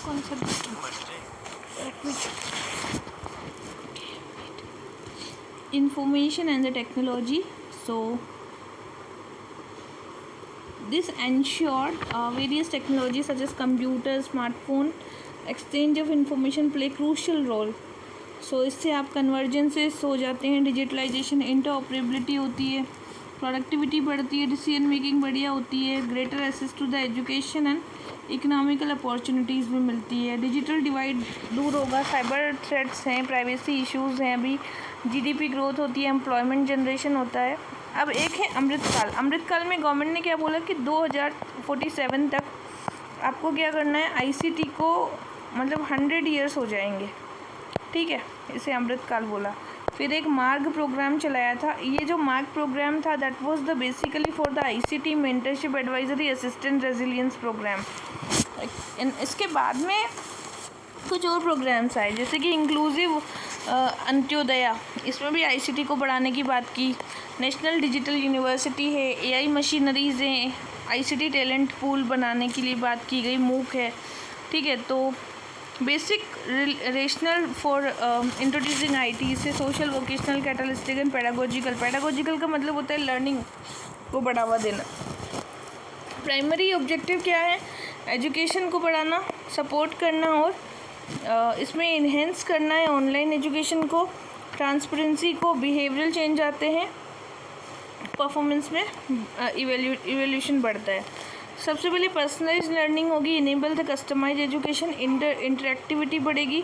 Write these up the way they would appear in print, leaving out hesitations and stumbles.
कौन सा information and the technology. So this ensured various technologies such as computer, smartphone, exchange of information play crucial role. So इससे आप convergences हो जाते हैं, डिजिटलाइजेशन, इंटरऑपरेबिलिटी होती है, प्रोडक्टिविटी बढ़ती है, डिसीजन मेकिंग बढ़िया होती है, greater access to the education and economical opportunities भी मिलती है, डिजिटल डिवाइड दूर होगा, साइबर थ्रेट्स हैं, प्राइवेसी इश्यूज़ हैं, अभी जीडीपी ग्रोथ होती है, एम्प्लॉयमेंट जनरेशन होता है। अब एक है अमृतकाल। अमृतकाल में गवर्नमेंट ने क्या बोला कि 2047 तक आपको क्या करना है, आईसीटी को मतलब 100 ईयर्स हो जाएंगे, ठीक है, इसे अमृतकाल बोला। फिर एक मार्ग प्रोग्राम चलाया था। ये जो मार्ग प्रोग्राम था that was the basically for the ICT mentorship advisory assistant resilience program. इसके बाद में कुछ और प्रोग्राम्स आए जैसे कि इंक्लूसिव अंत्योदया, इसमें भी आईसीटी को बढ़ाने की बात की। नेशनल डिजिटल यूनिवर्सिटी है, एआई मशीनरीज़ हैं, आईसीटी टैलेंट पूल बनाने के लिए बात की गई, मूक है, ठीक है। तो basic rational for introducing IT से social, vocational, catalystic and pedagogical. Pedagogical का मतलब होता है लर्निंग को बढ़ावा देना। प्राइमरी ऑब्जेक्टिव क्या है, एजुकेशन को बढ़ाना, सपोर्ट करना और इसमें इन्हेंस करना है ऑनलाइन एजुकेशन को, ट्रांसपेरेंसी को, बिहेवियरल चेंज आते हैं, परफॉर्मेंस में इवोल्यूशन बढ़ता है। सबसे पहले पर्सनलाइज लर्निंग होगी, enable the customise education, interactivity बढ़ेगी,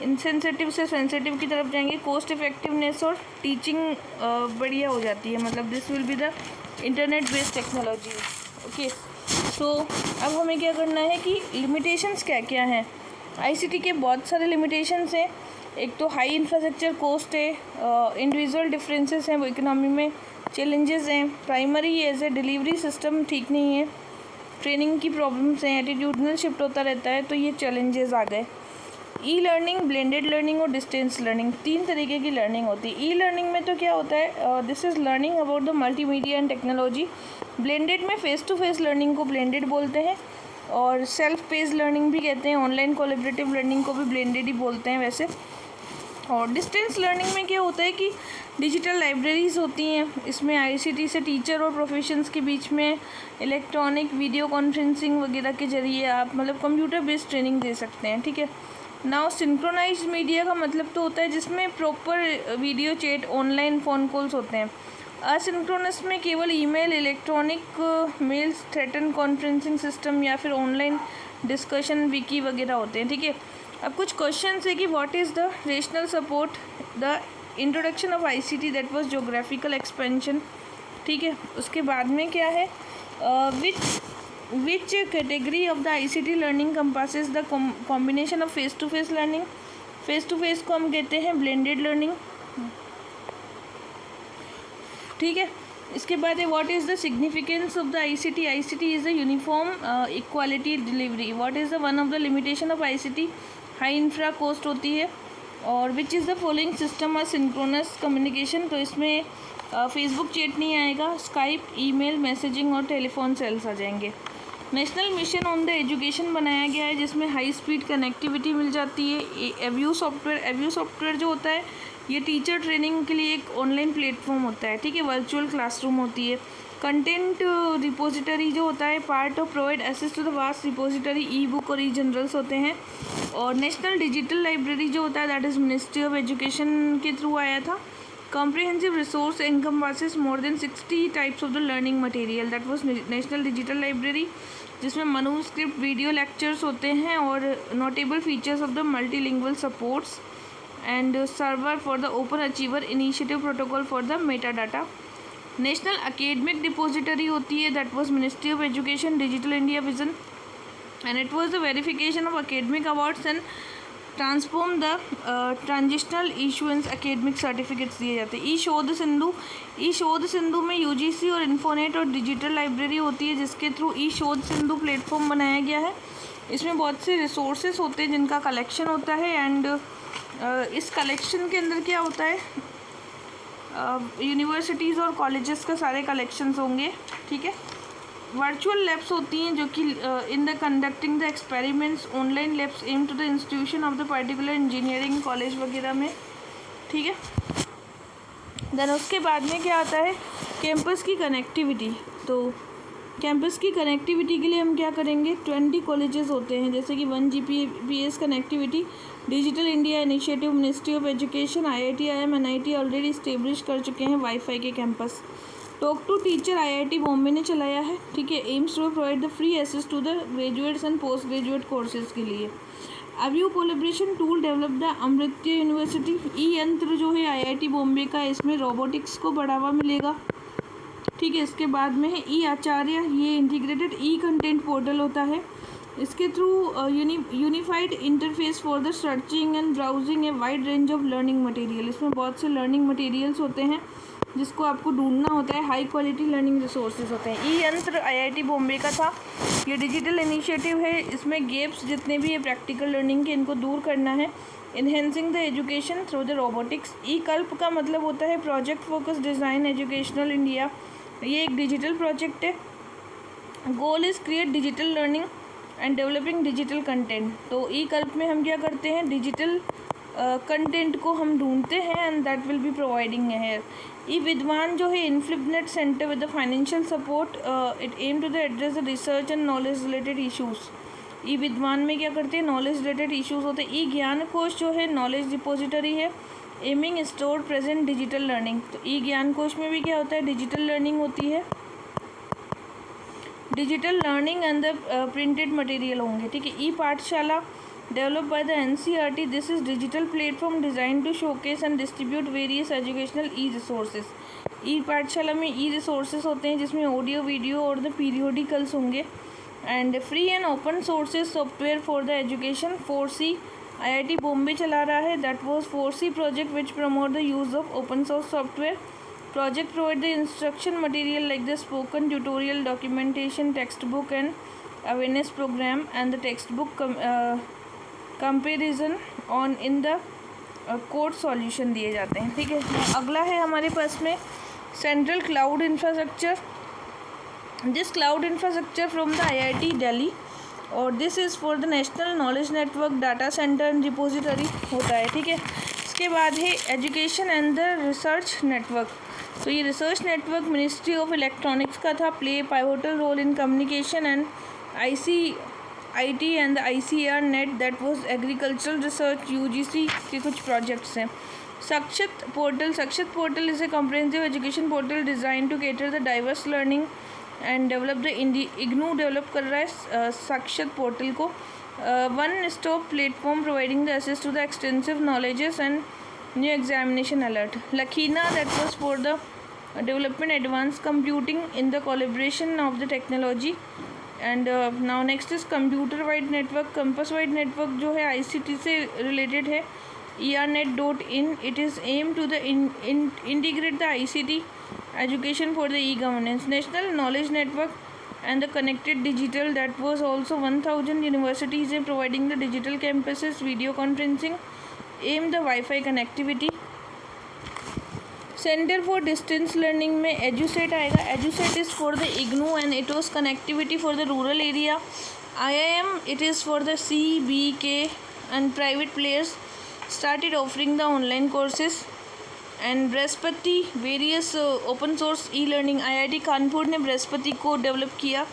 इनसेंसिटिव से सेंसिटिव की तरफ जाएंगे, कॉस्ट इफेक्टिवनेस और टीचिंग बढ़िया हो जाती है, मतलब this will be the internet based technology. Okay, so अब हमें क्या करना है कि लिमिटेशंस क्या क्या हैं। आईसीटी के बहुत सारे लिमिटेशंस हैं। एक तो हाई इंफ्रास्ट्रक्चर कॉस्ट है, इंडिविजुअल डिफरेंसेस हैं, वो इकोनॉमी में चैलेंजेस हैं, primary as a delivery system ठीक नहीं है, ट्रेनिंग की प्रॉब्लम्स हैं, एटीट्यूडनल शिफ्ट होता रहता है, तो ये चैलेंजेस आ गए। ई लर्निंग, ब्लेंडेड लर्निंग और डिस्टेंस लर्निंग, 3 तरीके की लर्निंग होती है। ई लर्निंग में तो क्या होता है, this is learning about the multimedia and technology. Blended में फेस टू फेस लर्निंग को ब्लेंडेड बोलते हैं और सेल्फ पेस्ड लर्निंग भी कहते हैं, ऑनलाइन कोलैबोरेटिव लर्निंग को भी ब्लेंडेड ही बोलते हैं वैसे। और डिस्टेंस लर्निंग में क्या होता है कि डिजिटल लाइब्रेरीज़ होती हैं, इसमें आईसीटी से टीचर और प्रोफेशंस के बीच में इलेक्ट्रॉनिक वीडियो कॉन्फ्रेंसिंग वगैरह के ज़रिए आप मतलब कंप्यूटर बेस्ड ट्रेनिंग दे सकते हैं, ठीक है। नाउ सिंक्रोनाइज्ड मीडिया का मतलब तो होता है जिसमें proper video chat, online phone calls होते हैं। असिंक्रोनस में केवल email, electronic mails, threaded conferencing system या फिर ऑनलाइन डिस्कशन विकी वगैरह होते हैं, ठीक है। अब कुछ क्वेश्चन है कि what is the rational support, the introduction of ICT that was geographical expansion, ठीक है। उसके बाद में क्या है, which category of the ICT learning compasses the combination of face to face learning. Face to face को हम कहते हैं ब्लेंडेड लर्निंग, ठीक है। इसके बाद है what is the significance of the ICT. ICT is a uniform equality delivery. What is the one of the limitation of ICT, high infra cost होती है। और विच इज़ द फॉलोइंग सिस्टम और synchronous communication, तो इसमें Facebook chat नहीं आएगा, Skype, email, messaging और telephone sales आ जाएंगे। National mission on the education बनाया गया है जिसमें हाई स्पीड कनेक्टिविटी मिल जाती है। एव्यू सॉफ्टवेयर जो होता है ये टीचर ट्रेनिंग के लिए एक ऑनलाइन प्लेटफॉर्म होता है, ठीक है, वर्चुअल क्लासरूम होती है। कंटेंट रिपोजिटरी जो होता है, part of provide access to the vast repository, e book और ई जनरल्स होते हैं। और नेशनल डिजिटल लाइब्रेरी जो होता है that is ministry of education के थ्रू आया था। Comprehensive resource encompasses more than 60 types of the learning material, that was national digital library, जिसमें मनुस्क्रिप्ट, वीडियो लेक्चर्स होते हैं और notable features of the multilingual supports and server for the open achiever initiative, protocol for the Meta data. National academic depository होती है that was ministry of education, digital India vision, and it was the verification of academic awards and transform the transitional issuance academic certificates दिए जाते हैं। ई शोध सिंधु में UGC और इन्फोनेट और digital library होती है जिसके थ्रू ई शोध सिंधु प्लेटफॉर्म बनाया गया है। इसमें बहुत से रिसोर्सेज होते हैं जिनका कलेक्शन होता है एंड इस कलेक्शन के अंदर क्या होता है, यूनिवर्सिटीज़ और कॉलेजेस का सारे कलेक्शंस होंगे, ठीक है। वर्चुअल लैब्स होती हैं जो कि in the conducting the experiments, online labs aim to the institution of the particular engineering college वगैरह में, ठीक है। देन उसके बाद में क्या आता है, कैंपस की कनेक्टिविटी। तो कैंपस की कनेक्टिविटी के लिए हम क्या करेंगे, 20 कॉलेजेस होते हैं, जैसे कि 1 Gbps connectivity, digital India initiative, ministry of education, IIT IIM NIT already establish कर चुके हैं वाईफाई के campus. Talk to teacher IIT Bombay ने चलाया है, ठीक है। Aims to provide the free access to the graduates and post graduate courses के लिए। Aview collaboration tool develop the Amrita university. E Yantra जो है IIT बॉम्बे का, इसमें रोबोटिक्स को बढ़ावा मिलेगा, ठीक है। इसके बाद में है ई आचार्य, ये इंटीग्रेटेड ई कंटेंट पोर्टल होता है, इसके through unified interface for the searching and browsing a wide range of learning material. इसमें बहुत से लर्निंग मटेरियल्स होते हैं जिसको आपको ढूंढना होता है, हाई क्वालिटी लर्निंग रिसोर्सेज होते हैं। ई यंत्र IIT बॉम्बे का था, ये डिजिटल इनिशिएटिव है, इसमें गेप्स जितने भी है प्रैक्टिकल लर्निंग के, इनको दूर करना है। Enhancing the education through the robotics. E Kalpa का मतलब होता है project focus design educational India, ये एक डिजिटल प्रोजेक्ट है। Goal is create digital learning and developing digital content. तो ई कल्प में हम क्या करते हैं, डिजिटल कंटेंट को हम ढूंढते हैं and that will be providing here. E Vidwan जो है INFLIBNET centre with the financial support, it aim to the address the research and knowledge related issues. E Vidwan में क्या करते हैं, नॉलेज रिलेटेड इशूज़ होते हैं। ई ज्ञान कोश जो है नॉलेज डिपोजिटरी है, aiming store present digital learning. तो ई ज्ञान कोश में भी क्या होता है, डिजिटल लर्निंग होती है, digital learning and the printed material होंगे, ठीक है। E Pathshala develop by the NCERT, this is digital platform design to showcase and distribute various educational e resources. E Pathshala में ई रिसोर्सेज होते हैं जिसमें ऑडियो वीडियो और द पीरियोडिकल्स होंगे। And free and open sources software for the education, 4C IIT Bombay चला रहा है, that was 4C project which promote the use of open source software. Project provide the instruction material like the spoken tutorial, documentation, textbook and awareness program and the textbook comparison on in the code solution दिए जाते हैं, ठीक है। अगला है हमारे पास में central cloud infrastructure. This cloud infrastructure from the IIT Delhi और this is for the national knowledge network data centre and repository होता है, ठीक है। इसके बाद है education and the research network. तो ये research network ministry of electronics का था, play pivotal role in communication and ICIT and the ICAR net, that was agricultural research, UGC के कुछ प्रोजेक्ट्स हैं। Sakshat portal is a comprehensive education portal design to cater the diverse learning and develop the IGNOU develop कर रहा है Sakshat portal को। One stop platform providing the access to the extensive knowledges and new examination alert. लखीना that was for the development advance computing in the collaboration of the technology. And now next is computer wide network. Campus wide network जो है ICT से related है, ERNet.in, it is aim to the integrate the ICT education for the e-governance. National knowledge network and the connected digital, that was also 1000 universities in providing the digital campuses, video conferencing, aim the Wi-Fi connectivity. Centre for distance learning में Edusat आएगा। Edusat is for the IGNOU and it was connectivity for the rural area. IIM, it is for the CBK and private players started offering the online courses. And Brihaspati various open source e learning, IIT Kanpur ने बृहस्पति को develop किया।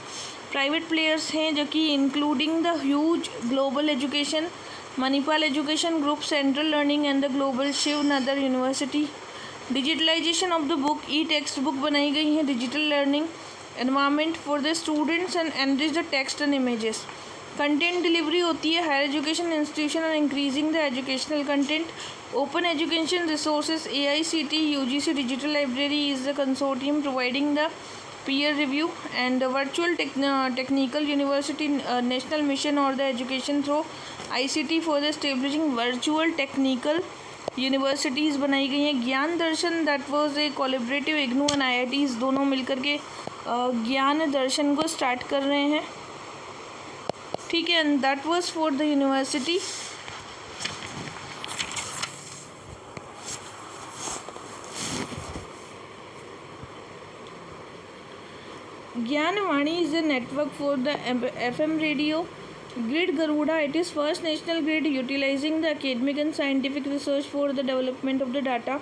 Private players हैं जो कि including the huge global education, Manipal education group, central learning and the global Shiv Nadar university. Digitalization of the book, e textbook बनाई गई हैं। Digital learning environment for the students and enrich the text and images. Content delivery होती है higher education institution और increasing the educational content. Open education resources, AICT UGC digital library is the consortium providing the peer review and virtual technical university national mission or the education through ICT for the establishing virtual technical universities बनाई गई हैं। Gyan Darshan, that was a collaborative IGNOU and IITs दोनों मिलकर के ज्ञान दर्शन को start कर रहे हैं, ठीक है। And that was for the university. Gyanvani is a network for the FM radio. Grid Garuda, it is first national grid utilizing the academic and scientific research for the development of the data.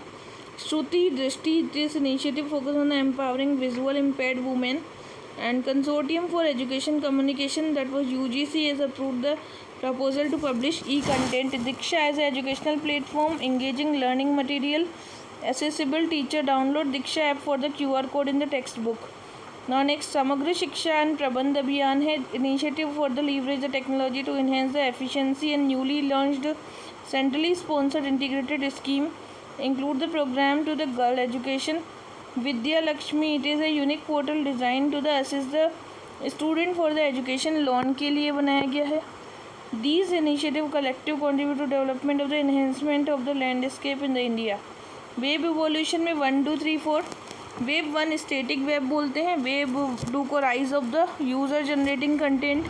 Shruti Drishti, this initiative focuses on empowering visual impaired women. And Consortium for Education Communication, that was UGC, has approved the proposal to publish e-content. Diksha as an educational platform, engaging learning material, accessible teacher download Diksha app for the QR code in the textbook. Now next, Samagra Shiksha and Prabandh Abhiyan है initiative for the leverage the technology to enhance the efficiency and newly launched centrally sponsored integrated scheme include the program to the girl education. Vidya Lakshmi, it is a unique portal designed to the assist the student for the education loan के लिए बनाया गया है. These initiative collective contribute to development of the enhancement of the landscape in the India. Web evolution में 1 2 3 4. Web 1 static web बोलते हैं. Web 2 को rise of the user generating content.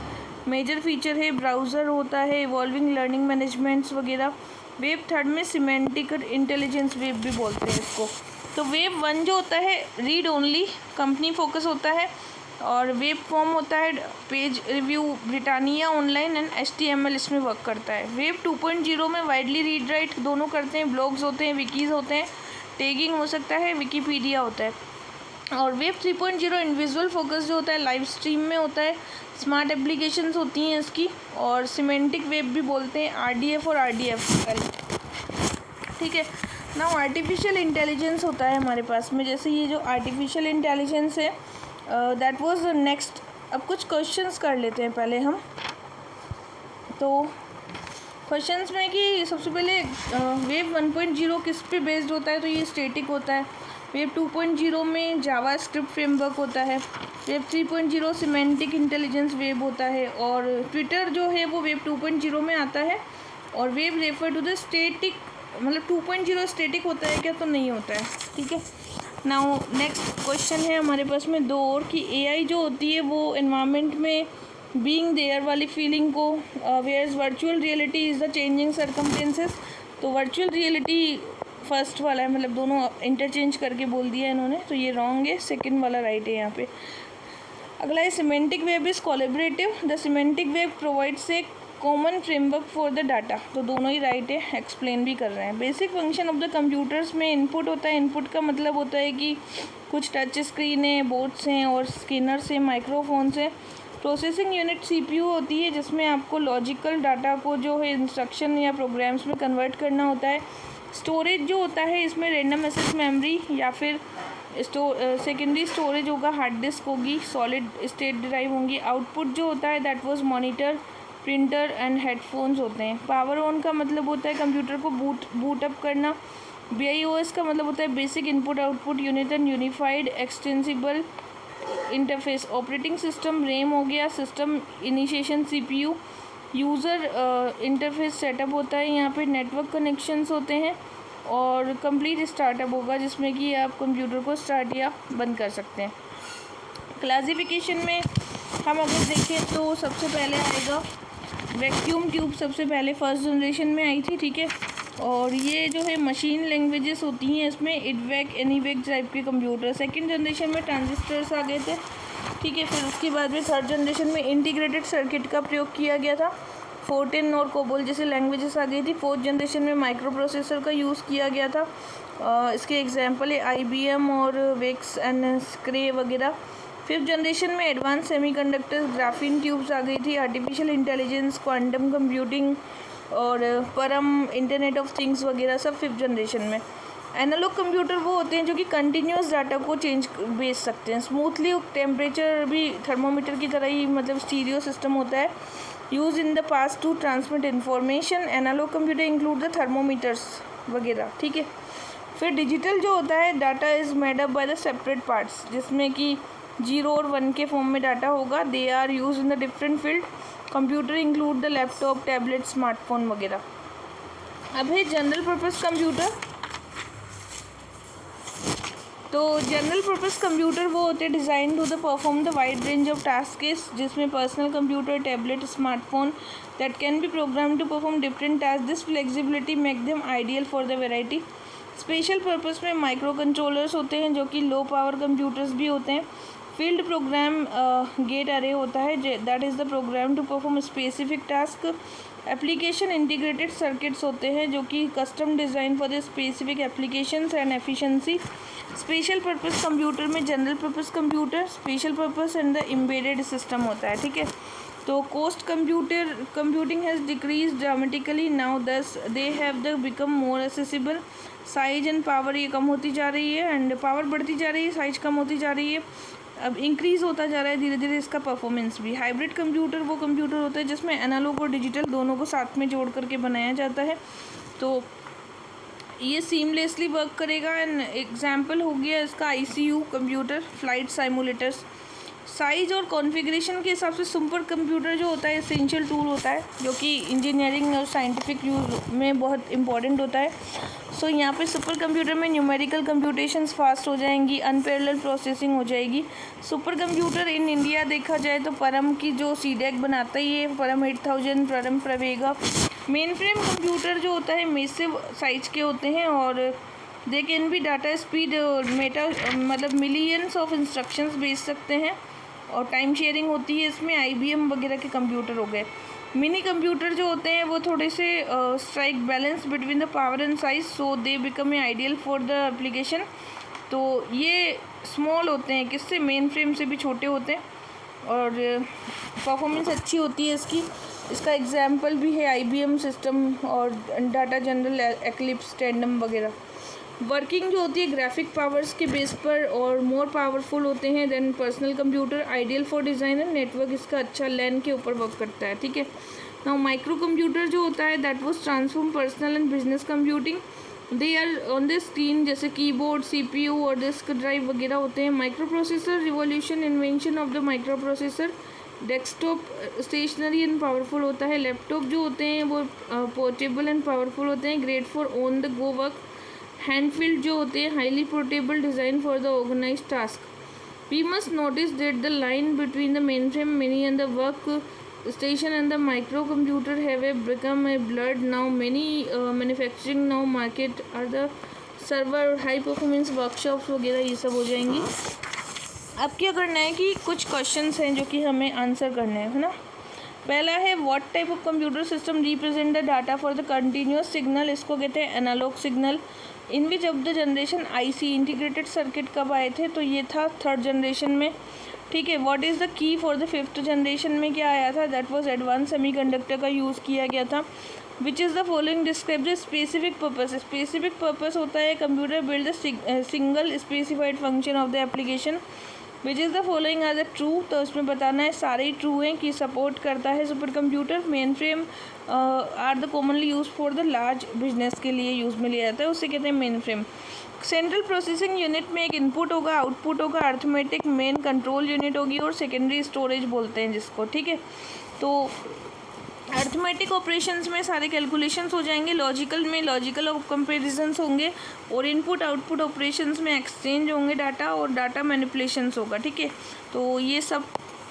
Major feature है ब्राउज़र होता है, इवॉल्विंग लर्निंग मैनेजमेंट्स वगैरह. Web 3 में semantic intelligence web भी बोलते हैं इसको. तो वेब 1 जो होता है रीड ओनली कंपनी फोकस होता है, और वेब फॉर्म होता है page review Britannia online and HTML इसमें वर्क करता है. वेब 2.0 में वाइडली रीड राइट दोनों करते हैं, ब्लॉग्स होते हैं, विकीज़ होते हैं, टैगिंग हो सकता है, विकीपीडिया होता है. और वेब 3.0 इंडिविजुअल फोकस जो होता है लाइव स्ट्रीम में होता है, स्मार्ट एप्लीकेशंस होती हैं इसकी, और सिमेंटिक वेब भी बोलते हैं, RDF और RDF. ठीक है. ना आर्टिफिशियल इंटेलिजेंस होता है हमारे पास में, जैसे ये जो आर्टिफिशियल इंटेलिजेंस है दैट वाज नेक्स्ट. अब कुछ क्वेश्चंस कर लेते हैं पहले हम. तो क्वेश्चंस में कि सबसे पहले वेब 1.0 किस पे बेस्ड होता है, तो ये स्टैटिक होता है. वेब 2.0 में जावा स्क्रिप्ट फ्रेमवर्क होता है. वेब 3.0 सिमेंटिक इंटेलिजेंस वेब होता है, और ट्विटर जो है वो वेब 2.0 में आता है. और web refer to the static, मतलब 2.0 स्टैटिक होता है क्या, तो नहीं होता है. ठीक है. नाउ नेक्स्ट क्वेश्चन है हमारे पास में 2 और कि AI जो होती है वो एनवायरनमेंट में बीइंग देयर वाली फीलिंग को whereas virtual reality is the changing circumstances. तो वर्चुअल रियलिटी फर्स्ट वाला है, मतलब दोनों इंटरचेंज करके बोल दिया है इन्होंने, तो ये रॉन्ग है. सेकंड वाला राइट है यहाँ पे. अगला है semantic web is collaborative. The semantic web provides a common framework for the data. तो दोनों ही राइट है, एक्सप्लेन भी कर रहे हैं. Basic function of the computers में इनपुट होता है. इनपुट का मतलब होता है कि कुछ टच स्क्रीन है, बोर्ड्स हैं और स्कैनर्स हैं, माइक्रोफोन्स हैं. प्रोसेसिंग यूनिट CPU होती है जिसमें आपको लॉजिकल डाटा को जो है इंस्ट्रक्शन या प्रोग्राम्स में कन्वर्ट करना होता है. स्टोरेज जो होता है इसमें रैंडम एक्सेस मेमोरी या फिर सेकेंडरी स्टोरेज होगा, हार्ड डिस्क होगी, सॉलिड स्टेट ड्राइव होंगी. आउटपुट जो होता है that was monitor, printer and headphones होते हैं. पावर ऑन का मतलब होता है कंप्यूटर को बूट अप करना. BIOS का मतलब होता है basic input output unit and unified extensible interface. Operating system RAM हो गया, system initiation CPU, user interface setup होता है. यहाँ पे नेटवर्क कनेक्शंस होते हैं, और कंप्लीट स्टार्टअप होगा जिसमें कि आप कंप्यूटर को स्टार्ट या बंद कर सकते हैं. क्लासिफिकेशन में हम अगर देखें तो सबसे पहले आएगा वैक्यूम ट्यूब. सबसे पहले फर्स्ट जनरेशन में आई थी. ठीक है. और ये जो है मशीन लैंग्वेजेस होती हैं इसमें इडवैक एनीवैक टाइप के कंप्यूटर. सेकंड जनरेशन में ट्रांजिस्टर्स आ गए थे. ठीक है. फिर उसके बाद में थर्ड जनरेशन में इंटीग्रेटेड सर्किट का प्रयोग किया गया था. फोर्टेन और कोबोल जैसे लैंग्वेजेस आ गई थी. फोर्थ जनरेशन में माइक्रो प्रोसेसर का यूज़ किया गया था. इसके एग्जाम्पल है IBM और वेक्स एंड स्क्रे वगैरह. फिफ्थ जनरेशन में एडवांस सेमीकंडक्टर्स, ग्राफीन ट्यूब्स आ गई थी. आर्टिफिशियल इंटेलिजेंस, क्वांटम कंप्यूटिंग और परम, इंटरनेट ऑफ थिंग्स वगैरह सब फिफ्थ जनरेशन में. एनालॉग कंप्यूटर वो होते हैं जो कि कंटिन्यूस डाटा को चेंज भेज सकते हैं स्मूथली. टेम्परेचर भी थर्मोमीटर की तरह ही, मतलब स्टीरियो सिस्टम होता है. Use in the past to transmit information. Analog computer include the thermometers वगैरह. ठीक है. फिर डिजिटल जो होता है data is made up by the separate parts, जिसमें कि 0 और 1 के फॉर्म में डाटा होगा. They are use in the different field. Computer include the laptop, tablet, smartphone वगैरह. अब है जनरल पर्पस कंप्यूटर. तो जनरल पर्पस कंप्यूटर वो होते हैं design to the perform the wide range of tasks, जिसमें personal computer, tablet, smartphone that can be program to perform different task. This flexibility make them ideal for the variety. Special purpose में microcontrollers होते हैं जो कि low power computers भी होते हैं. Field programme gate अरे होता है, that is the program to perform specific task. Application integrated circuits होते हैं जो कि custom design for the specific applications and efficiency. Special purpose computer में general purpose computer, special purpose and the embedded system होता है, ठीक है। तो cost computing has decrease dramatically now, thus they have the become more accessible. Size and power ये कम होती जा रही है, एंड पावर बढ़ती जा रही है, साइज कम होती जा रही है, अब इंक्रीज़ होता जा रहा है धीरे धीरे इसका परफॉर्मेंस भी। हाइब्रिड कंप्यूटर वो कंप्यूटर होता है जिसमें एनालॉग और डिजिटल दोनों को साथ में जोड़ करके बनाया जाता है, तो ये सीमलेसली वर्क करेगा। एंड एग्जाम्पल हो गया इसका ICU कंप्यूटर, फ्लाइट साइमुलेटर्स। साइज और कॉन्फ़िगरेशन के हिसाब से सुपर कंप्यूटर जो होता है एसेंशियल टूल होता है जो कि इंजीनियरिंग और साइंटिफिक यूज़ में बहुत इंपॉर्टेंट होता है। सो यहाँ पे सुपर कंप्यूटर में न्यूमेरिकल कंप्यूटेशंस फास्ट हो जाएंगी, अनपैरेलल प्रोसेसिंग हो जाएगी। सुपर कंप्यूटर इन इंडिया देखा जाए तो परम की जो सीडेक बनाता ही है, परम 8000, परम प्रवेगा। मेन फ्रेम कंप्यूटर जो होता है मैसिव साइज के होते हैं और दे कैन भी डाटा स्पीड मतलब मिलियंस ऑफ इंस्ट्रक्शंस भेज सकते हैं, और टाइम शेयरिंग होती है इसमें। IBM वगैरह के कंप्यूटर हो गए। मिनी कंप्यूटर जो होते हैं वो थोड़े से strike balance between the power and size, so they become a ideal for the application. तो ये स्मॉल होते हैं, किससे, मेन फ्रेम से भी छोटे होते हैं, और परफॉर्मेंस अच्छी होती है इसकी। इसका एग्जाम्पल भी है IBM सिस्टम और डाटा जनरल, एक्लिप्स, टैंडम वगैरह। वर्किंग जो होती है ग्राफिक पावर्स के बेस पर और मोर पावरफुल होते हैं than personal computer, ideal for design and network. इसका अच्छा लैन के ऊपर वर्क करता है, ठीक है। नाउ माइक्रो कंप्यूटर जो होता है that was transform personal and business computing, they are on the screen, जैसे कीबोर्ड, CPU और डिस्क ड्राइव वगैरह होते हैं। Micro processor revolution, invention of the micro processor. Desktop stationery and powerful होता है। लैपटॉप जो होते हैं वो पोर्टेबल एंड पावरफुल होते हैं, great for on the go work. Handheld जो होते हैं highly portable, design for the organize task. We must notice that the line between the mainframe mini and the work station and the microcomputer have become a blurred now. Many manufacturing now market are the server high performance workshops वगैरह, ये सब हो जाएंगी। अब क्या करना है कि कुछ क्वेश्चंस हैं जो कि हमें आंसर करने हैं, है ना। पहला है what type of computer system represent the data for the continuous signal, इसको कहते हैं analog signal. In which of the generation IC integrated circuit कब आए थे, तो ये था 3rd जनरेशन में, ठीक है। What is the key for the 5th generation में क्या आया था, दैट वाज एडवांस सेमीकंडक्टर का यूज़ किया गया था। Which is the following describe the specific purpose. Specific purpose होता है computer build the single specified function of the application. Which is the following are the true, तो इसमें बताना है सारे ही ट्रू हैं कि सपोर्ट करता है super computer. Mainframe are the commonly use for the large business के लिए यूज़ में लिया जाता है, उसे कहते हैं main frame. Central processing unit में एक इनपुट होगा, आउटपुट होगा, अर्थमेटिक मेन कंट्रोल यूनिट होगी और सेकेंडरी स्टोरेज बोलते हैं जिसको, ठीक है। तो अर्थमेटिक ऑपरेशंस में सारे कैलकुलेशंस हो जाएंगे, लॉजिकल में लॉजिकल कंपेरिजन्स होंगे, और इनपुट आउटपुट ऑपरेशंस में एक्सचेंज होंगे डाटा और डाटा मैनिपुलेशंस होगा, ठीक है। तो ये सब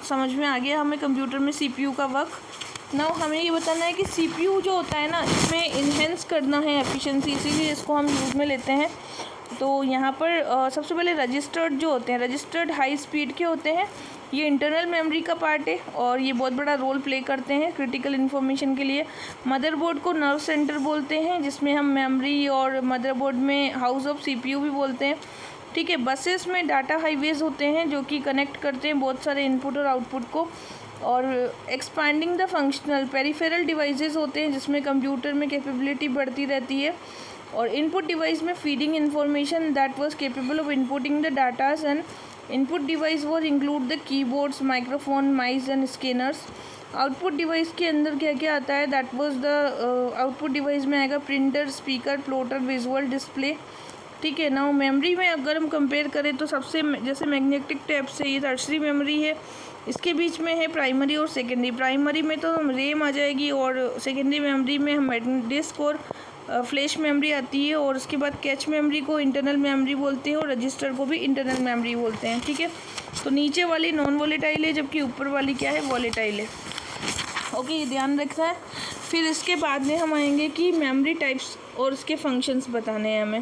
समझ में आ गया हमें कंप्यूटर में CPU का वर्क। नाउ हमें ये बताना है कि CPU जो होता है ना, इसमें इन्हेंस करना है एफिशिएंसी, इसीलिए इसको हम यूज़ में लेते हैं। तो यहाँ पर सबसे पहले रजिस्टर्ड जो होते हैं, रजिस्टर्ड हाई स्पीड के होते हैं, ये इंटरनल मेमोरी का पार्ट है और ये बहुत बड़ा रोल प्ले करते हैं क्रिटिकल इन्फॉर्मेशन के लिए। मदरबोर्ड को नर्व सेंटर बोलते हैं, जिसमें हम मेमोरी और मदरबोर्ड में हाउस ऑफ CPU भी बोलते हैं, ठीक है। बसेस में डाटा हाईवेज होते हैं जो कि कनेक्ट करते हैं बहुत सारे इनपुट और आउटपुट को। और expanding the functional peripheral devices होते हैं जिसमें कंप्यूटर में कैपेबिलिटी बढ़ती रहती है। और इनपुट डिवाइस में feeding information that was capable of inputting the datas, and input device was include the keyboards, microphone, mice and scanners. Output device के अंदर क्या क्या आता है, that was the output device में आएगा printer, speaker, plotter, visual display, ठीक है। ना मेमोरी में अगर हम कंपेयर करें तो सबसे जैसे मैग्नेटिक टैप से ये टर्शरी मेमोरी है, इसके बीच में है प्राइमरी और सेकेंडरी। प्राइमरी में तो रैम आ जाएगी और सेकेंडरी मेमोरी में हम डिस्क और फ्लैश मेमोरी आती है, और उसके बाद कैच मेमोरी को इंटरनल मेमोरी बोलते हैं और रजिस्टर को भी इंटरनल मेमोरी बोलते हैं, ठीक है। तो नीचे वाली नॉन वॉलेटाइल है जबकि ऊपर वाली क्या है, वॉलेटाइल है, ओके, ये ध्यान रखना है। फिर इसके बाद में हम आएंगे कि मेमोरी टाइप्स और उसके फंक्शंस बताने हैं हमें।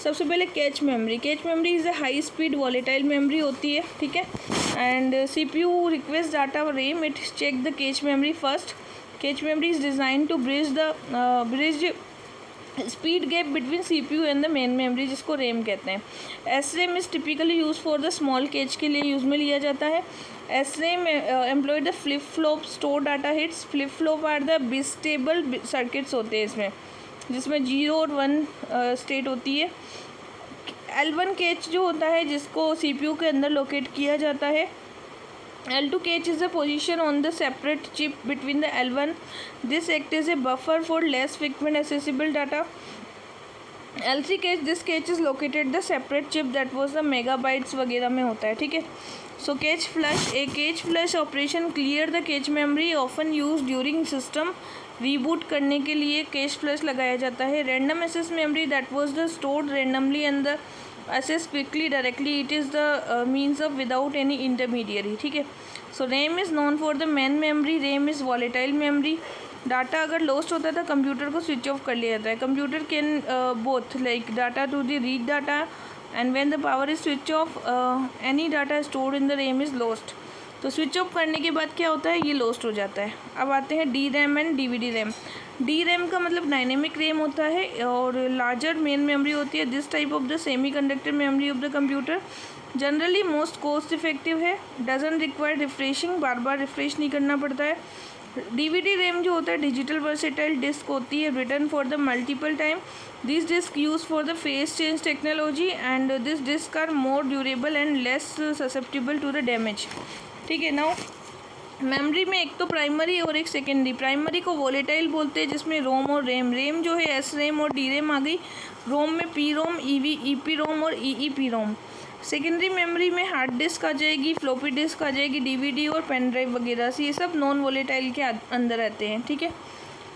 सबसे पहले cache memory. Cache memory is a high speed volatile memory होती है, ठीक है। And CPU requests data RAM, it check the cache memory first. Cache memory is designed to bridge speed gap between CPU and the main memory, जिसको RAM कहते हैं. SRAM is typically use for the small cache के लिए use में लिया जाता है. SRAM employ the flip flop store data bits. Flip flop are the bistable circuits होते हैं इसमें, जिसमें 0 और 1 स्टेट होती है. L1 केज जो होता है जिसको CPU के अंदर लोकेट किया जाता है. L2 cache is a position on the separate chip between the L1. This acts as a buffer for less frequent accessible data. L3 cache, this cache is located the separate chip that was the megabytes वगैरह में होता है. ठीक है. So cache flush, a cache flush operation clear the cache memory often used during system reboot करने के लिए cache flush लगाया जाता है. Random access memory that was the stored randomly and the access quickly directly, it is the means of without any intermediary. ठीक है. So RAM is known for the main memory. RAM is volatile memory. Data अगर lost होता है तो computer को switch off कर लिया जाता है. Computer can both like data to the read data and when the power is switch off any data stored in the RAM is lost. तो स्विच ऑफ करने के बाद क्या होता है, ये लॉस्ट हो जाता है. अब आते हैं DRAM and DVD RAM. DRAM का मतलब डायनेमिक रैम होता है और लार्जर मेन मेमोरी होती है. This type of the semi conductor memory of the computer generally most cost effective है. डजन रिक्वायर रिफ्रेशिंग, बार बार रिफ्रेश नहीं करना पड़ता है. DVD RAM जो होता है डिजिटल वर्सेटाइल डिस्क होती है, return for the multiple time. This disc use for the phase change technology and this disc are more durable and less susceptible to the damage. ठीक है. नाउ मेमोरी में एक तो प्राइमरी और एक secondary. Primary को वोलेटाइल बोलते हैं जिसमें रोम और रैम. रैम जो है SRAM और DRAM आ गई. रोम में PROM, EPROM और EEPROM. सेकेंडरी मेमोरी में हार्ड डिस्क आ जाएगी, फ्लॉपी डिस्क आ जाएगी, DVD और पेन ड्राइव वगैरह से. ये सब नॉन वोलेटाइल के अंदर रहते हैं. ठीक है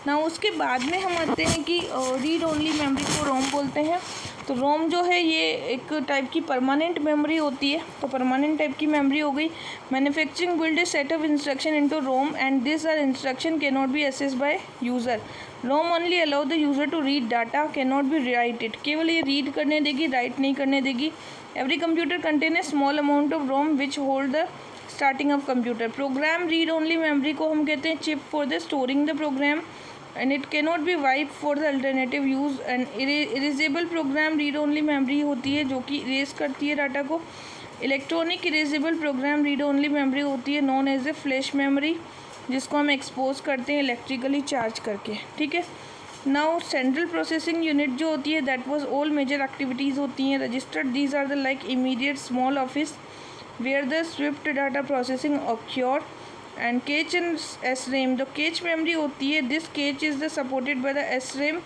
ना. उसके बाद में हम आते हैं कि रीड ओनली मेमोरी को रोम बोलते हैं. तो रोम जो है ये एक टाइप की परमानेंट मेमोरी होती है. तो परमानेंट टाइप की मेमोरी हो गई. Manufacturing build a set of instruction into ROM and this are instruction can not be access by user. ROM only allow the user to read data, can not be write it. केवल ये read करने देगी, write नहीं करने देगी. Every computer contain a small amount of ROM which hold the starting of computer. Program read only memory को हम कहते हैं chip for the storing the program and it cannot be wiped for the alternative use. and erasable program read only memory होती है जो कि erase करती है डाटा को. Electronic erasable program read only memory होती है known as a flash memory, जिसको हम एक्सपोज करते हैं इलेक्ट्रिकली चार्ज करके. ठीक है. नाउ सेंट्रल प्रोसेसिंग यूनिट जो होती है that was all major activities होती हैं registered. These are the like immediate small office where the swift data processing occur. And cache and SRAM, जो कैच मेमोरी होती है this cache is the supported by the SRAM.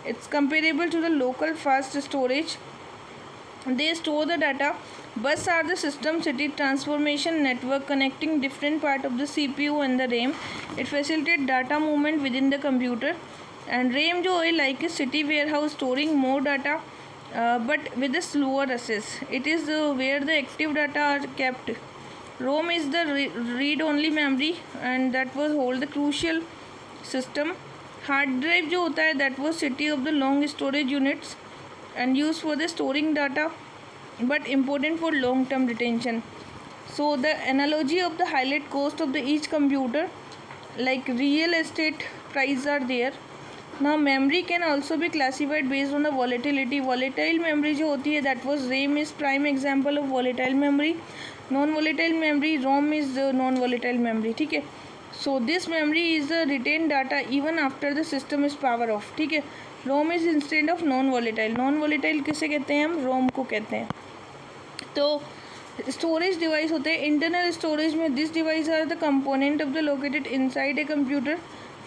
It's comparable to the local fast storage. They store the data. Bus are the system city transformation network connecting different part of the CPU and the RAM. It facilitate data movement within the computer. And RAM जो है like a city warehouse storing more data but with a slower access. It is where the active data are kept. ROM is the read-only memory and that was hold the crucial system. Hard drive जो होता है that was city of the long storage units and used for the storing data but important for long-term retention. So the analogy of the highlight cost of the each computer like real estate price are there. Now memory can also be classified based on the volatility. Volatile memory जो होती है that was RAM is prime example of volatile memory. Non volatile memory ROM is non volatile memory. ठीक है. So this memory is the retained data even after the system is power off. ठीक है. ROM is instead of non volatile. Non volatile किसे कहते हैं हम? ROM को कहते हैं. तो स्टोरेज डिवाइस होते हैं. इंटरनल स्टोरेज में this device are the component of the located inside a computer.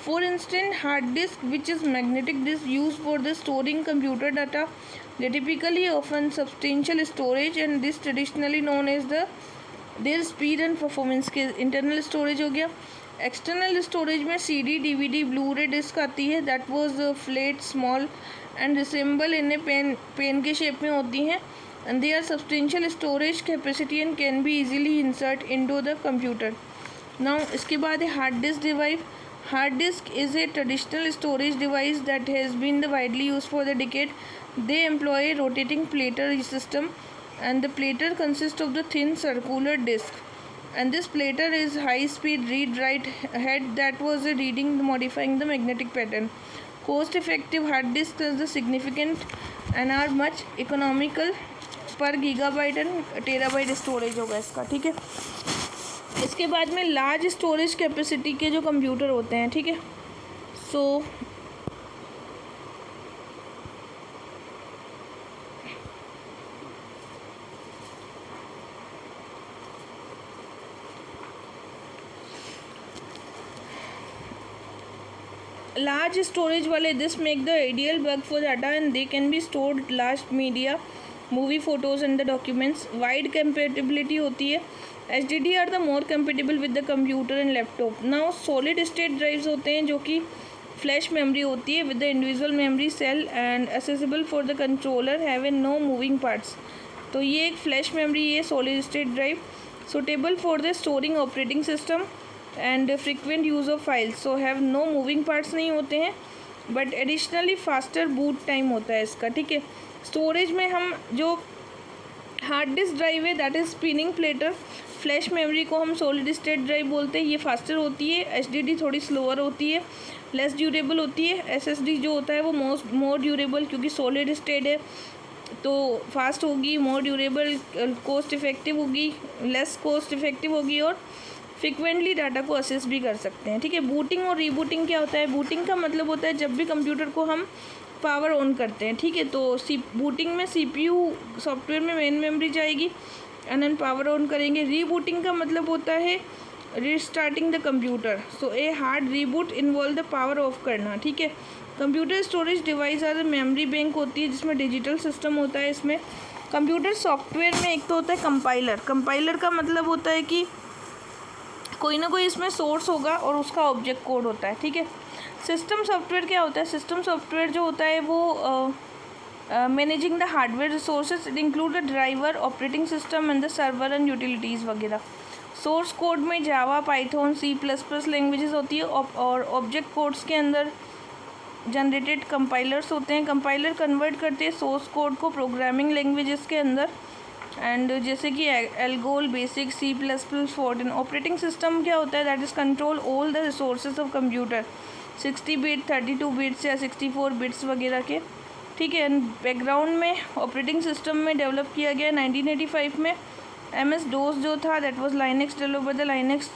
For instance, hard disk, which is magnetic disk used for the storing computer data. They typically often substantial storage and this traditionally known as their speed and performance के internal storage हो गया. External storage में CD, DVD, Blu-ray disc आती है. That was flat, small and resemble in a pen के shape में होती हैं. And they are substantial storage capacity and can be easily insert into the computer. Now इसके बाद है hard disk device. Hard disk is a traditional storage device that has been widely used for the decade. They employ a rotating platter system and the platter consists of the thin circular disk. and this platter is high speed read write head that was reading modifying the magnetic pattern. Cost effective hard disk is the significant and are much economical पर gigabyte and terabyte storage होगा इसका, ठीक है। इसके बाद में large storage capacity के जो कंप्यूटर होते हैं, ठीक है, सो लार्ज स्टोरेज वाले this make the ideal bug for data and they can be stored large media movie photos and the documents. Wide compatibility होती है। HDD are the more compatible with the computer and laptop. Now solid state drives होते हैं जो कि flash memory होती है with the individual memory cell and accessible for the controller have in no moving parts. तो ये एक flash memory है solid state drive, suitable for the storing operating system and frequent use of files, so have no moving parts नहीं होते हैं, but additionally faster boot time होता है इसका, ठीक है। स्टोरेज में हम जो हार्ड डिस्क ड्राइव है that is spinning platter, flash memory को हम सॉलिड स्टेट ड्राइव बोलते हैं, ये फास्टर होती है। HDD थोड़ी स्लोअर होती है, लेस ड्यूरेबल होती है। SSD जो होता है वो मोर ड्यूरेबल, क्योंकि सॉलिड स्टेट है तो फास्ट होगी, मोर ड्यूरेबल, कॉस्ट इफेक्टिव होगी, लेस कॉस्ट इफेक्टिव होगी और फ्रिक्वेंटली डाटा को असेस भी कर सकते हैं, ठीक है। बूटिंग और रीबूटिंग क्या होता है? बूटिंग का मतलब होता है जब भी कंप्यूटर को हम पावर ऑन करते हैं, ठीक है, तो बूटिंग में CPU सॉफ्टवेयर में मेन मेमोरी जाएगी एंड देन पावर ऑन करेंगे। रीबूटिंग का मतलब होता है restarting the computer, so a hard reboot involve the power off करना, ठीक है। Computer storage device are memory bank होती है जिसमें डिजिटल सिस्टम होता है। इसमें कंप्यूटर सॉफ्टवेयर में एक तो होता है कंपाइलर। कंपाइलर का मतलब होता है कि कोई ना कोई इसमें सोर्स होगा और उसका ऑब्जेक्ट कोड होता है, ठीक है। सिस्टम सॉफ्टवेयर क्या होता है? सिस्टम सॉफ्टवेयर जो होता है वो managing the hardware resources, it include the driver, operating system and the server and utilities वगैरह। सोर्स कोड में जावा, पाइथन, C++ लैंग्वेजेस होती है और ऑब्जेक्ट कोड्स के अंदर जनरेटेड कंपाइलर्स होते हैं। कंपाइलर कन्वर्ट करते हैं सोर्स कोड को प्रोग्रामिंग लैंग्वेजेस के अंदर, एंड जैसे कि ALGOL, basic, C++, fourteen. Operating system क्या होता है? That is control all the resources of computer, 60 bit, 32 bits या 64 बिट्स वगैरह के, ठीक है। बैकग्राउंड में ऑपरेटिंग सिस्टम में डेवलप किया गया 1985 में। MS-DOS जो था that was Linux develop by the Linux,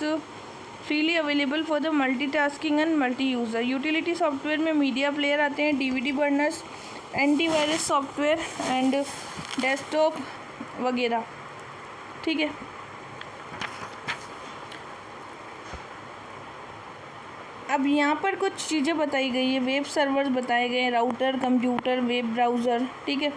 freely available for the multitasking and multi user. Utility software में मीडिया प्लेयर आते हैं, DVD burners, antivirus software and desktop वगैरह, ठीक है। अब यहाँ पर कुछ चीज़ें बताई गई है, वेब सर्वर्स बताए गए हैं, राउटर, कंप्यूटर, वेब ब्राउज़र, ठीक है।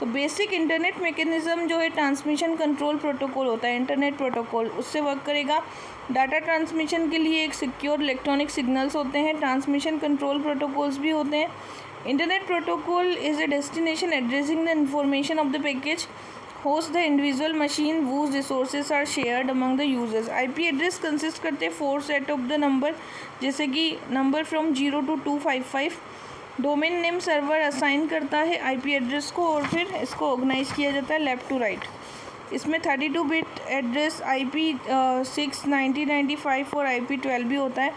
तो बेसिक इंटरनेट मैकेनिज़्म जो है ट्रांसमिशन कंट्रोल प्रोटोकॉल होता है, इंटरनेट प्रोटोकॉल, उससे वर्क करेगा। डाटा ट्रांसमिशन के लिए एक सिक्योर इलेक्ट्रॉनिक सिग्नल्स होते हैं, ट्रांसमिशन कंट्रोल प्रोटोकॉल्स भी होते हैं। Internet protocol is a destination addressing the information of the package host the individual machine whose resources are shared among the users। IP address consist करते हैं 4 set of the number, जैसे कि number from 0 to 255। Domain name server assign करता है IP address को और फिर इसको ऑर्गेनाइज किया जाता है लेफ़्ट टू राइट। इसमें 32 बिट एड्रेस IP6 1995 और IP12 भी होता है।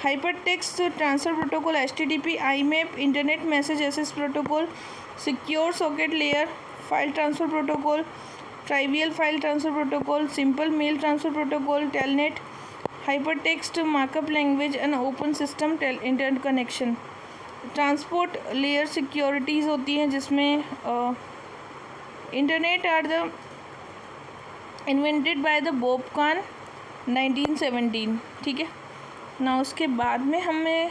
Hypertext transfer protocol HTTP, IMAP, internet message access protocol, secure socket layer, file transfer protocol, trivial file transfer protocol, simple mail transfer protocol, telnet, hypertext markup language and open system internet connection. Transport layer securities होती हैं जिसमें internet are the invented by the Bob Kahn 1917, ठीक है ना। उसके बाद में हमें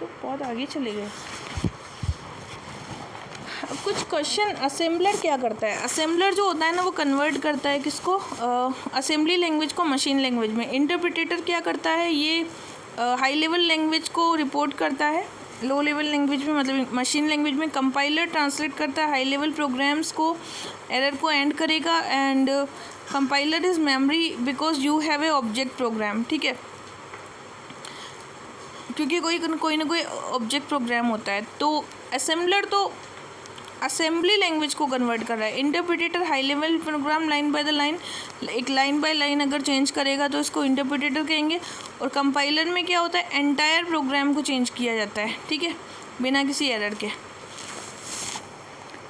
तो बहुत आगे चले गए। कुछ क्वेश्चन, असेंबलर क्या करता है? असेंबलर जो होता है ना वो कन्वर्ट करता है किसको? असेंबली लैंग्वेज को मशीन लैंग्वेज में। इंटरप्रिटेटर क्या करता है? ये हाई लेवल लैंग्वेज को रिपोर्ट करता है लो लेवल लैंग्वेज में, मतलब मशीन लैंग्वेज में। कंपाइलर ट्रांसलेट करता है हाई लेवल प्रोग्राम्स को, एरर को एंड करेगा। And compiler is memory because you have a object program, ठीक है। क्योंकि कोई ना कोई ऑब्जेक्ट प्रोग्राम होता है। तो असेंबलर तो असेंबली लैंग्वेज को कन्वर्ट कर रहा है। Interpreter high level program line by the line, एक लाइन बाय लाइन अगर चेंज करेगा तो इसको इंटरप्रिटेटर कहेंगे। और कंपाइलर में क्या होता है, एंटायर प्रोग्राम को चेंज किया जाता है, ठीक है, बिना किसी एरर के।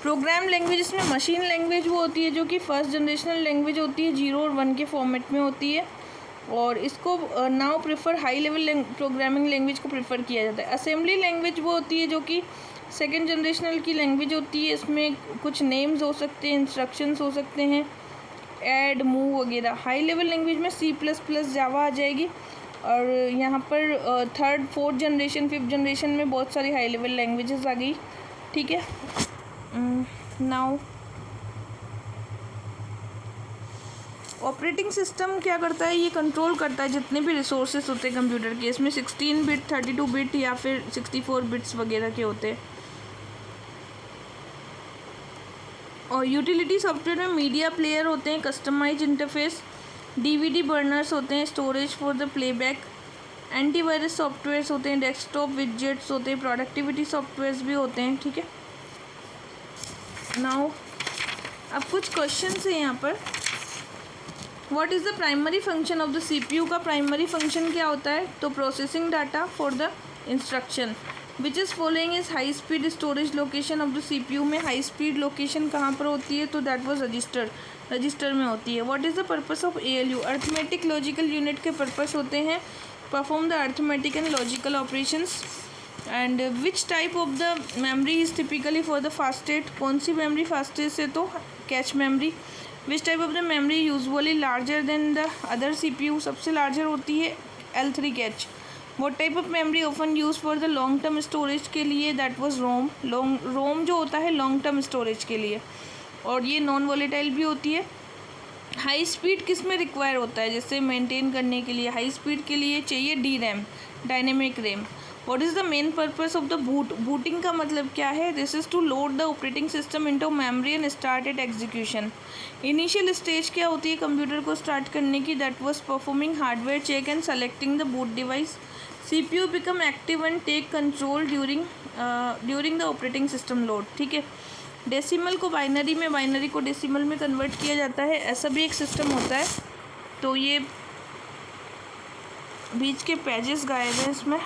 प्रोग्राम लैंग्वेज में मशीन लैंग्वेज वो होती है जो कि फर्स्ट जनरेशनल लैंग्वेज होती है, 0 और 1 के फॉर्मेट में होती है, और इसको now prefer high level programming language को प्रेफर किया जाता है। असेंबली लैंग्वेज वो होती है जो कि सेकेंड जनरेशनल की लैंग्वेज होती है। इसमें कुछ नेम्स हो सकते हैं, इंस्ट्रक्शंस हो सकते हैं, ऐड, मूव वगैरह। हाई लेवल लैंग्वेज में C++, जावा आ जाएगी। और यहाँ पर third, fourth generation, fifth generation में बहुत सारी हाई लेवल लैंग्वेजेस आ गई, ठीक है। नाउ ऑपरेटिंग सिस्टम क्या करता है, ये कंट्रोल करता है जितने भी रिसोर्सेज होते हैं कंप्यूटर के। इसमें 16 बिट, 32 बिट या फिर 64 बिट्स वगैरह के होते हैं। और यूटिलिटी सॉफ्टवेयर में मीडिया प्लेयर होते हैं, कस्टमाइज इंटरफेस, DVD बर्नर्स होते हैं, storage for the playback, antivirus softwares होते हैं, डेस्कटॉप विजेट्स होते हैं, प्रोडक्टिविटी सॉफ्टवेयर्स भी होते हैं, ठीक है। नाउ अब कुछ क्वेश्चंस हैं यहाँ पर। What is the primary function of the CPU का प्राइमरी फंक्शन क्या होता है, तो processing data for the instruction. Which is following is high speed storage location of the CPU में हाई स्पीड लोकेशन कहाँ पर होती है, तो दैट वाज रजिस्टर में होती है। What is the purpose of ALU, arithmetic logical unit के पर्पस होते हैं, perform the arithmetic and logical operations. And which type of the memory is typically for the fastest, कौन सी मेमोरी फास्टेस्ट है, तो cache memory. Which type of the memory usually larger than the other CPU, सबसे larger होती है L3 catch. What type of memory often use for the long term storage के लिए, that was रोम जो होता है लॉन्ग टर्म स्टोरेज के लिए, और ये नॉन वॉलेटाइल भी होती है। हाई स्पीड किस में रिक्वायर होता है, जैसे मेंटेन करने के लिए हाई स्पीड के लिए चाहिए DRAM, dynamic RAM. What is the main purpose of the booting का मतलब क्या है, this is to load the operating system into memory and start it execution. Initial stage क्या होती है कंप्यूटर को स्टार्ट करने की, that was performing hardware check and selecting the boot device. CPU become active and take control during the operating system load, ठीक है। Decimal को binary में, बाइनरी को डेसिमल में कन्वर्ट किया जाता है, ऐसा भी एक सिस्टम होता है। तो ये बीच के पेजेस गायब हैं इसमें।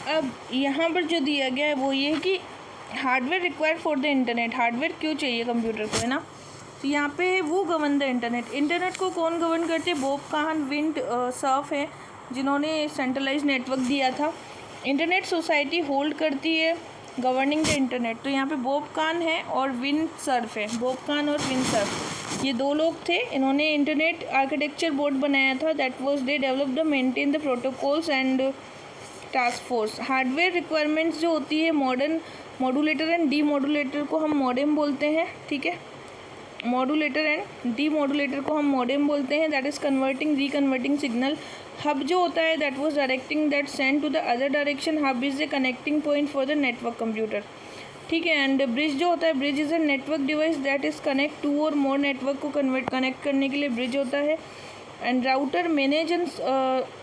अब यहाँ पर जो दिया गया है वो ये है कि hardware required for the internet, hardware क्यों चाहिए कंप्यूटर को, है ना। तो यहाँ पे वो गवर्न द इंटरनेट को कौन गवर्न करते हैं, बॉब काहन विंड सर्फ है जिन्होंने सेंट्रलाइज नेटवर्क दिया था। इंटरनेट सोसाइटी होल्ड करती है गवर्निंग द इंटरनेट, तो यहाँ पे बॉब काहन है और विंड सर्फ है, बॉब काहन और विंड सर्फ, ये दो लोग थे। इन्होंने इंटरनेट आर्किटेक्चर बोर्ड बनाया था, that was they develop the maintain the protocols and task force. Hardware requirements जो होती है, modern modulator and D modulator को हम मॉडेम बोलते हैं, ठीक है। मॉड्यूलेटर एंड डी मॉड्यूलेटर को हम मॉडेम बोलते हैं, that is converting reconverting signal. Hub जो होता है that was directing that send to the other direction. Hub is a connecting point for the network computer, ठीक है। एंड ब्रिज जो होता है, bridge is a network device that is connect to और more network को connect करने के लिए ब्रिज होता है। And router manage and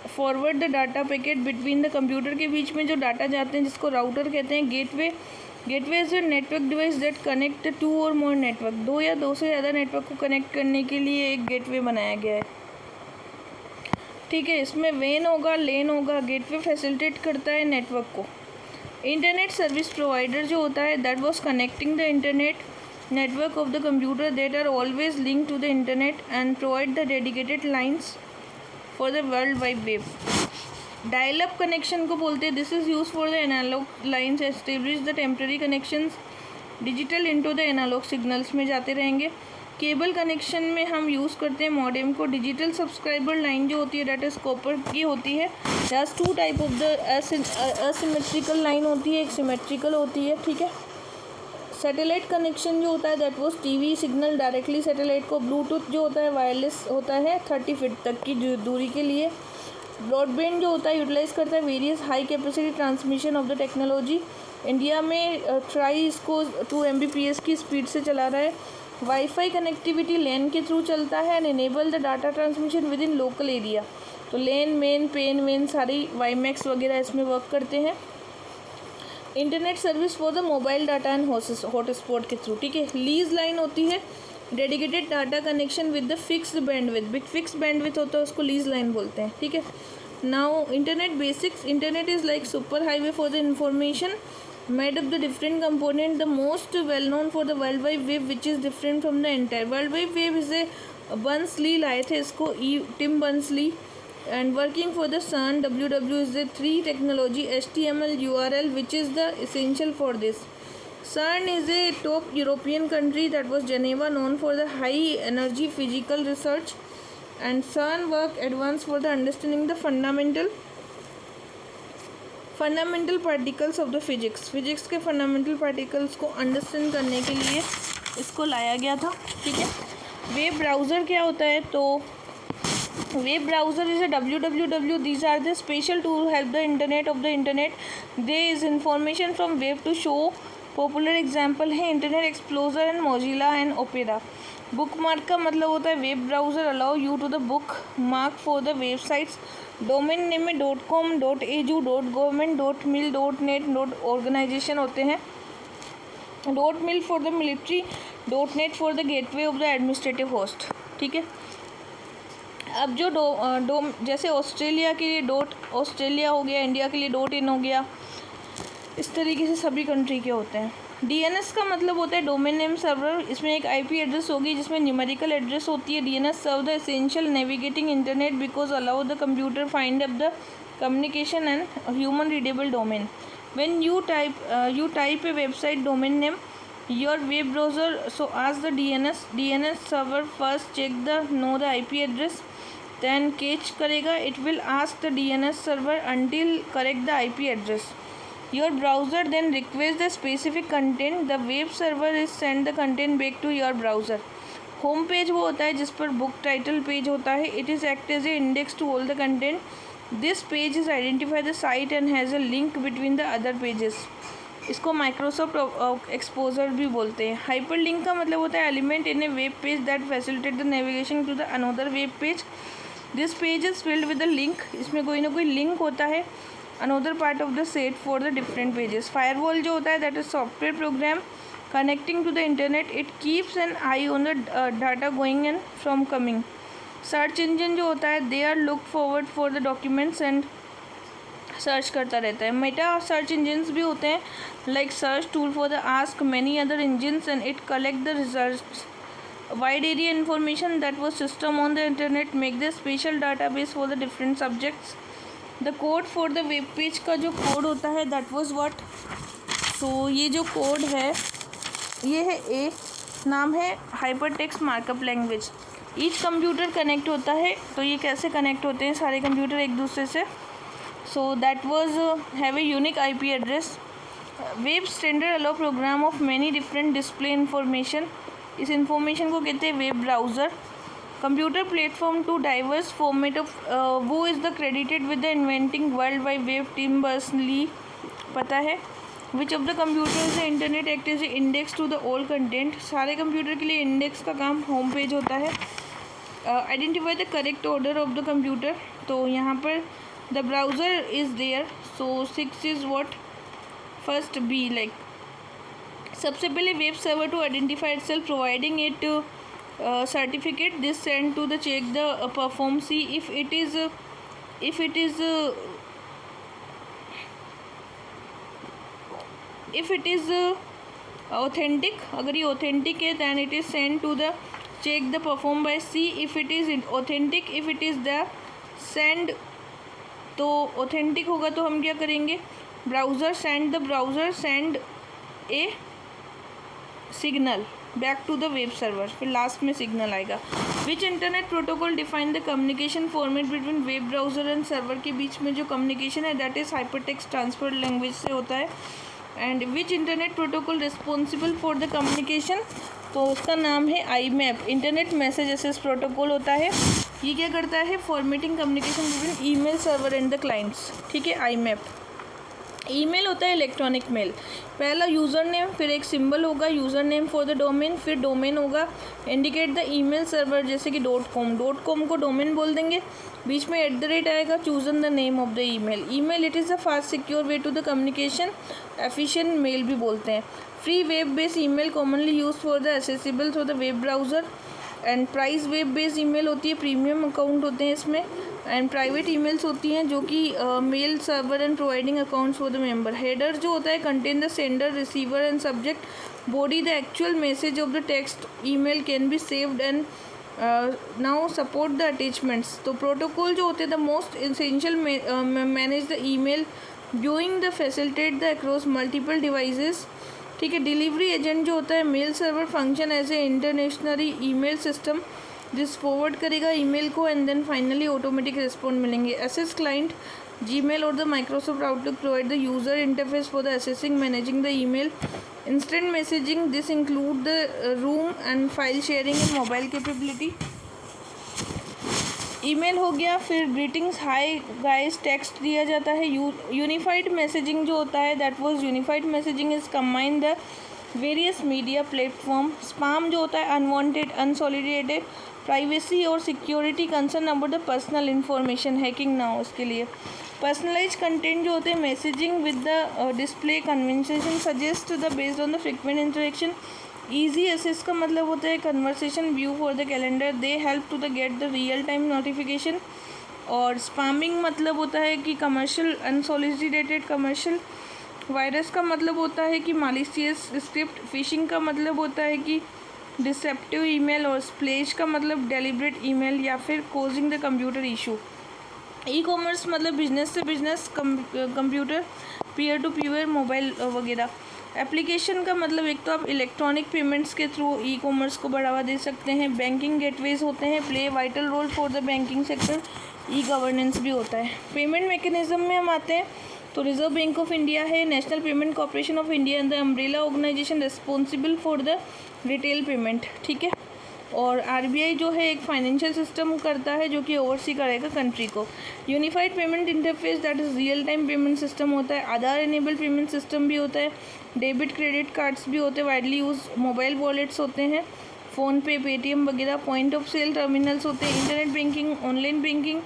forward the data packet between the computer के बीच में जो डाटा जाते हैं जिसको राउटर कहते हैं। Gateway is a network device that connect to और मोर नेटवर्क, दो या दो से ज़्यादा नेटवर्क को कनेक्ट करने के लिए एक गेटवे बनाया गया है, ठीक है। इसमें वेन होगा, लेन होगा। गेटवे फैसिलिटेट करता है नेटवर्क को। इंटरनेट सर्विस प्रोवाइडर जो होता है that was connecting the internet network of the computer that are always linked to the internet and provide the dedicated lines for the world wide web. Dial-up connection को बोलते हैं, this is used for the analog lines establish the temporary connections digital into the analog signals में जाते रहेंगे। Cable connection में हम use करते हैं मॉडेम को। डिजिटल सब्सक्राइबर लाइन जो होती है डेट इज कॉपर की होती है। दस two type of the asymmetrical line होती है, एक सिमेट्रिकल होती है, ठीक है। सैटेलाइट कनेक्शन जो होता है that was TV signal directly satellite को। ब्लूटूथ जो होता है वायरलेस होता है 30 फीट तक की दूरी के लिए। ब्रॉडबैंड जो होता है यूटिलाइज करता है various high capacity transmission of the technology. India में ट्राई इसको 2 Mbps की स्पीड से चला रहा है। वाईफाई कनेक्टिविटी लैन के थ्रू चलता है and enable the data transmission with in local area. तो लैन मेन पेन वेन सारी वाईमैक्स वगैरह इसमें वर्क करते हैं। Internet service for the mobile data and hotspot के थ्रू, ठीक है। लीज लाइन होती है dedicated data connection with the fixed bandwidth. Fix bandwidth होता है उसको लीज लाइन बोलते हैं, ठीक है। Now internet basics. Internet is like super highway for the information made up the different component. The most well known for the World Wide Web which is different from the entire World Wide Web is a Berners-Lee लाए थे इसको Tim Berners-Lee and working for the CERN WW is the 3 technology HTML URL which is the essential for this. CERN is a top European country that was Geneva known for the high energy physical research and CERN work advanced for the understanding the fundamental particles of the physics के fundamental particles को understand करने के लिए इसको लाया गया था, ठीक है। वेब ब्राउज़र क्या होता है? तो web browser is a www. These are the special tool help the internet of the internet. There is information from web to show. Popular example है Internet Explorer and Mozilla and Opera. बुक मार्क का मतलब होता है web browser allow you to the bookmark for the websites. Domain name में .com, .edu, .government, .mil, .net, .organization होते हैं। .mil for the military, .net for the gateway of the administrative host, ठीक है। अब जो जैसे Australia के लिए ऑस्ट्रेलिया हो गया, इंडिया के लिए .in हो गया, इस तरीके से सभी कंट्री के होते हैं। DNS का मतलब होता है डोमेन नेम सर्वर। इसमें एक IP एड्रेस होगी जिसमें न्यूमेरिकल एड्रेस होती है। DNS serve the essential navigating internet because allow the computer find up the communication and human readable domain. When you type a website domain name your web browser so as the DNS server first check the know the IP address then cache करेगा। It will ask the DNS server until correct the IP address. Your browser then requests the specific content. The web server is send the content back to your browser. Home page वो होता है जिस पर book title page होता है। It is act as a index to all the content. This page is identify the site and has a link between the other pages. इसको Microsoft exposure भी बोलते हैं। हाइपर लिंक का मतलब होता है element in a web page that facilitate the navigation to the another web page. This page is filled with the link. इसमें कोई ना कोई लिंक होता है another part of the set for the different pages. Firewall जो होता है that is software program connecting to the internet. It keeps an eye on the data going and from coming. Search engine जो होता है they are look forward for the documents and search करता रहता है। Meta search engines भी होते हैं like search tool for the ask many other engines and it collect the results. Wide area information that was system on the internet make the special database for the different subjects. The code for the web page का जो code होता है that was what. सो ये जो code है ये है ए, नाम है hypertext markup language. Each computer connect होता है। तो ये कैसे कनेक्ट होते हैं सारे कंप्यूटर एक दूसरे से? So that was have a unique IP address. Web standard allow program of many different display information. इस इंफॉर्मेशन को कहते हैं web browser. Computer platform to diverse format of वो is the credited with the inventing World Wide Web Tim Berners-Lee. पता है which of the computer the internet act is index to the all content. सारे कंप्यूटर के लिए index का काम home page होता है। Identify the correct order of the computer. तो यहाँ पर the browser is there. So 6 is what first be like सबसे पहले web server to identify itself providing it certificate. This sent to the check the perform, see if it is authentic. अगर ये authentic है then it is sent to the check the perform by see if it is authentic. If it is the send तो authentic होगा तो हम क्या करेंगे? browser send a signal back to the web server, फिर last में signal आएगा। Which internet protocol define the communication format between web browser and server के बीच में जो कम्युनिकेशन है that is hypertext transfer language से होता है। And which internet protocol responsible for the communication, तो उसका नाम है IMAP, internet message access protocol होता है। ये क्या करता है, formatting communication between email server and the clients, ठीक है। IMAP ईमेल होता है इलेक्ट्रॉनिक मेल, पहला यूज़र नेम, फिर एक सिंबल होगा user name for the domain, फिर डोमेन होगा इंडिकेट द ईमेल सर्वर, जैसे कि .com को डोमेन बोल देंगे, बीच में @ आएगा, chosen the name of the email it is a fast secure way to the communication, efficient mail भी बोलते हैं। Free web based email commonly use for the accessible through the web browser, and price web based email होती है, premium account होते हैं इसमें, and private emails होती हैं जो कि mail server and providing accounts for the member. Header जो होता है contain the sender, receiver and subject body, the actual message of the text email can be saved and now support the attachments. तो protocol जो होते हैं the most essential manage the email viewing the facilitate the across multiple devices, ठीक है। Delivery agent जो होता है mail server function as a internationally email system, जिस फॉरवर्ड करेगा ईमेल को and then finally automatic respond मिलेंगे। एसेस क्लाइंट जीमेल और the Microsoft Outlook provide the user interface for the accessing managing the email, instant messaging this include the room and file sharing and mobile capability. Email हो गया, फिर greetings hi guys text दिया जाता है। Unified messaging जो होता है that was unified messaging is combine the various media platform. Spam जो होता है अनवांटेड, अनसॉलिडेटेड, प्राइवेसी और security concern about the personal information, hacking ना हो उसके लिए। पर्सनलाइज कंटेंट जो होते हैं messaging with the display conversation suggest the based on the frequent interaction. Easy access का मतलब होता है conversation view for the calendar, they help to the get the real time notification. और स्पैमिंग मतलब होता है कि कमर्शियल, अनसॉलिसिटेटेड कमर्शियल। वायरस का मतलब होता है कि मालिशियस स्क्रिप्ट। फिशिंग का मतलब होता है कि डिसेप्टिव ईमेल, और स्प्लेश का मतलब डेलिब्रेट ईमेल या फिर causing the computer issue. E commerce मतलब बिजनेस से business, computer, peer to peer, mobile वगैरह। एप्लीकेशन का मतलब एक तो आप इलेक्ट्रॉनिक पेमेंट्स के थ्रू ई कॉमर्स को बढ़ावा दे सकते हैं। बैंकिंग गेटवेज होते हैं, play vital role for the banking sector. E governance भी होता है। पेमेंट मैकेनिज्म में हम आते हैं तो रिजर्व बैंक ऑफ इंडिया है, national payment corporation of India and the umbrella organisation responsible for the retail payment, ठीक है। और RBI जो है एक फाइनेंशियल सिस्टम करता है जो कि ओवरसी करेगा कंट्री को। Unified payment interface that is real time payment system होता है। आधार एनेबल पेमेंट सिस्टम भी होता है। डेबिट क्रेडिट कार्ड्स भी होते हैं, वाइडली यूज। मोबाइल वॉलेट्स होते हैं, फ़ोनपे, पेटीएम वगैरह। पॉइंट ऑफ सेल टर्मिनल्स होते हैं। इंटरनेट बैंकिंग, ऑनलाइन बैंकिंग,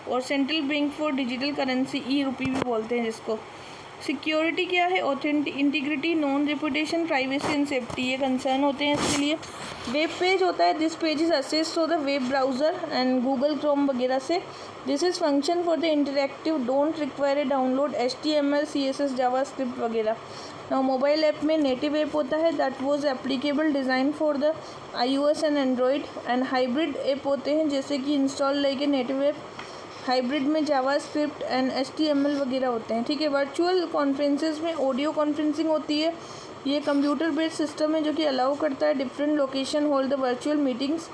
और central bank for digital currency, e-rupee भी बोलते हैं जिसको। सिक्योरिटी क्या है, authentic, integrity, non reputation, privacy and safety, ये कंसर्न होते हैं इसके लिए। वेब पेज होता है, this page is assessed through the web browser and Google Chrome वगैरह से। This is function for the interactive, don't require a download HTML, CSS, JavaScript वगैरह। नाउ मोबाइल ऐप में नेटिव ऐप होता है that was applicable design for the iOS and Android, and hybrid app होते हैं जैसे कि install like a native app. Hybrid में JavaScript and HTML वगैरह होते हैं, ठीक है। वर्चुअल कॉन्फ्रेंसेस में ऑडियो कॉन्फ्रेंसिंग होती है। ये कंप्यूटर बेस्ड सिस्टम है जो कि अलाउ करता है different location hold the virtual meetings.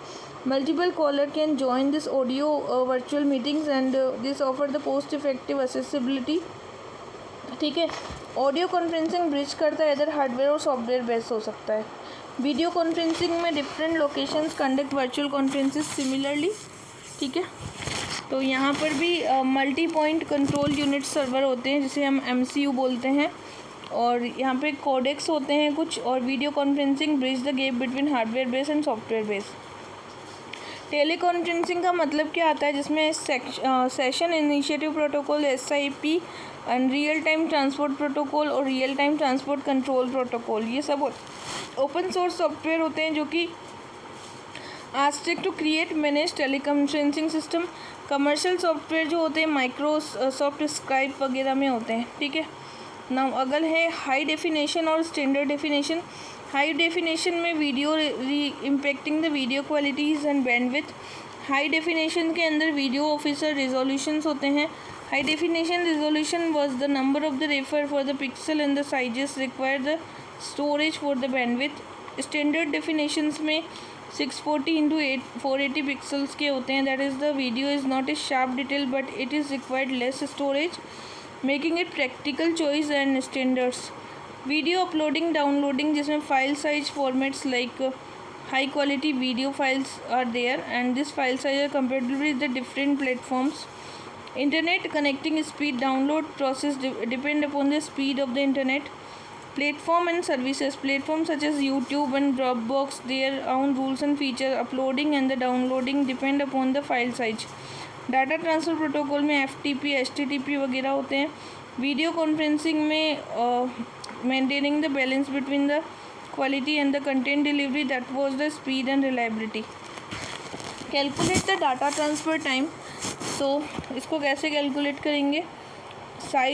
Multiple caller can join this audio virtual meetings and this offer the cost effective accessibility, ठीक है। ऑडियो कॉन्फ्रेंसिंग ब्रिज करता है, इधर हार्डवेयर और सॉफ्टवेयर बेस्ड हो सकता है। वीडियो कॉन्फ्रेंसिंग में different locations conduct virtual conferences similarly, ठीक है। तो यहाँ पर भी multi point control unit server होते हैं जिसे हम MCU बोलते हैं, और यहाँ पे कोडेक्स होते हैं कुछ। और video conferencing bridge the gap between hardware base and software base. Teleconferencing का मतलब क्या आता है, जिसमें session initiative protocol, SIP, and real time transport protocol और real time transport control protocol, ये सब ओपन सोर्स सॉफ्टवेयर होते हैं जो कि आस्टिक to create manage teleconferencing system. Commercial software जो होते हैं माइक्रोसॉफ्ट स्काइप वगैरह में होते हैं, ठीक है। नाउ अगल है हाई डेफिनेशन और स्टैंडर्ड डेफिनेशन। हाई डेफिनेशन में video impacting the video qualities and bandwidth. High definition के अंदर वीडियो ऑफिसर रिजोल्यूशंस होते हैं। High definition resolution was the number of the refer for the pixel and the sizes require the storage for the bandwidth. Standard definitions में 640 into 480 pixels के होते हैं, that is the video is not a sharp detail but it is required less storage, making it practical choice and standards. Video uploading downloading, जिसमें file size formats like high quality video files are there and this file size are compatible with the different platforms. Internet connecting speed, download process depend upon the speed of the internet. Platform and services, platforms such as YouTube and Dropbox, their own rules and features. Uploading and the downloading depend upon the file size. Data transfer protocol में FTP HTTP वगैरह होते हैं. Video conferencing में maintaining the balance between the quality and the content delivery, that was the speed and reliability. Calculate the data transfer time. तो इसको कैसे calculate करेंगे? Size